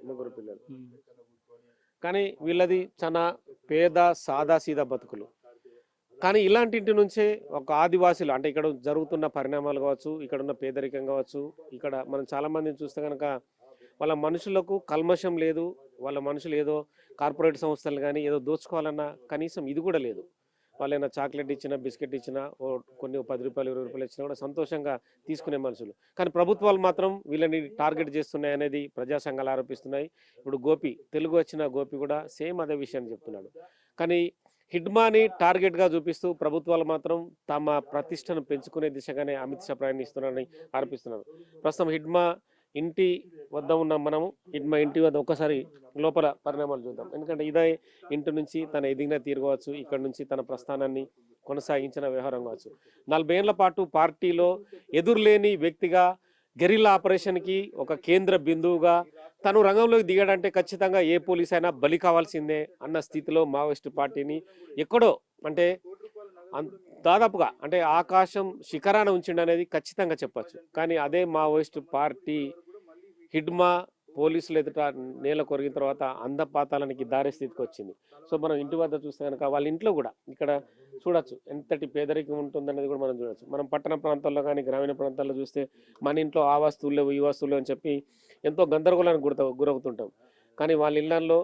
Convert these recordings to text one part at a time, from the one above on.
ముగ్గురు పిల్లలు. కానీ వీళ్ళది చాలా పేద సాదాసీదా బతుకులు. కానీ ఇలాంటి ఇంటి నుంచే ఒక ఆదివాసీలు అంటే ఇక్కడ జరుగుతున్న పరిణామాలు కావచ్చు, ఇక్కడ ఉన్న పేదరికం కావచ్చు, ఇక్కడ మనం చాలా మందిని చూస్తే కనుక వాళ్ళ మనుషులకు కల్మషం లేదు. వాళ్ళ మనుషులు ఏదో కార్పొరేట్ సంస్థలు కానీ ఏదో దోచుకోవాలన్నా కనీసం ఇది కూడా లేదు. వాళ్ళైనా చాక్లెట్ ఇచ్చినా, బిస్కెట్ ఇచ్చినా, కొన్ని 10 రూపాయలు 20 రూపాయలు ఇచ్చినా కూడా సంతోషంగా తీసుకునే మనుషులు. కానీ ప్రభుత్వాలు మాత్రం వీళ్ళని టార్గెట్ చేస్తున్నాయి అనేది ప్రజా సంఘాలు ఆరోపిస్తున్నాయి. ఇప్పుడు గోపి తెలుగు వచ్చిన గోపి కూడా సేమ్ అదే విషయాన్ని చెప్తున్నాడు. కానీ హిడ్మాని టార్గెట్గా చూపిస్తూ ప్రభుత్వాలు మాత్రం తమ ప్రతిష్టను పెంచుకునే దిశగానే అమిత్ షా ప్రయాణిస్తున్నారని ఆరోపిస్తున్నారు. ప్రస్తుతం హిడ్మా ఇంటి వద్ద ఉన్న మనము హిడ్మా ఇంటి వద్ద ఒక్కసారి లోపల పరిణామాలు చూద్దాం. ఎందుకంటే ఇదే ఇంటి నుంచి తన ఎదిగిన తీరుకోవచ్చు, ఇక్కడ నుంచి తన ప్రస్థానాన్ని కొనసాగించిన వ్యవహారం కావచ్చు. 40 ఏళ్ల పాటు పార్టీలో ఎదురులేని వ్యక్తిగా గెరిల్లా ఆపరేషన్కి ఒక కేంద్ర బిందువుగా తను రంగంలోకి దిగాడంటే ఖచ్చితంగా ఏ పోలీస్ అయినా బలి కావాల్సిందే అన్న స్థితిలో మావోయిస్టు పార్టీని ఎక్కడో అంటే దాదాపుగా అంటే ఆకాశం శిఖరాన ఉంచిండనేది ఖచ్చితంగా చెప్పచ్చు. కానీ అదే మావోయిస్టు పార్టీ హిడ్మా పోలీసులు ఎదుట నేల కొరిగిన తర్వాత అందపాతాలనికి దారి స్థితికి వచ్చింది. సో మనం ఇంటి వద్ద చూస్తే కనుక వాళ్ళ ఇంట్లో కూడా ఇక్కడ చూడొచ్చు ఎంతటి పేదరికం ఉంటుందనేది కూడా మనం చూడొచ్చు. మనం పట్టణ ప్రాంతాల్లో కానీ గ్రామీణ ప్రాంతాల్లో చూస్తే మన ఇంట్లో ఆ వస్తువులు లేవు, ఈ వస్తువులు అని చెప్పి ఎంతో గందరగోళానికి గురవుతుంటాం. కానీ వాళ్ళ ఇళ్లలో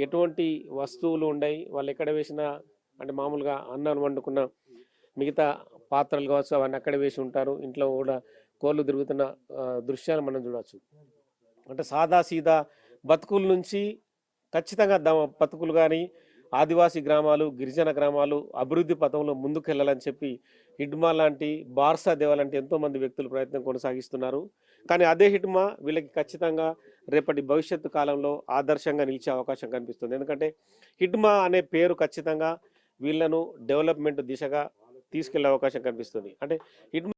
ఎటువంటి వస్తువులు ఉండయి. వాళ్ళు ఎక్కడ వేసినా అంటే మామూలుగా అన్నాన్ని వండుకున్న మిగతా పాత్రలు కావచ్చు అవన్నీ అక్కడ వేసి ఉంటారు. ఇంట్లో కూడా కోళ్ళు తిరుగుతున్న దృశ్యాలు మనం చూడవచ్చు. అంటే సాదా సీదా బతుకుల నుంచి ఖచ్చితంగా బతుకులు కానీ ఆదివాసీ గ్రామాలు, గిరిజన గ్రామాలు అభివృద్ధి పథంలో ముందుకు వెళ్ళాలని చెప్పి హిడ్మా లాంటి బార్సా దేవ లాంటి ఎంతోమంది వ్యక్తులు ప్రయత్నం కొనసాగిస్తున్నారు. కానీ అదే హిడ్మా వీళ్ళకి ఖచ్చితంగా రేపటి భవిష్యత్తు కాలంలో ఆదర్శంగా నిలిచే అవకాశం కనిపిస్తుంది. ఎందుకంటే హిడ్మా అనే పేరు ఖచ్చితంగా వీళ్ళను డెవలప్మెంట్ దిశగా తీసుకెళ్లే అవకాశం కనిపిస్తుంది. అంటే హిడ్మా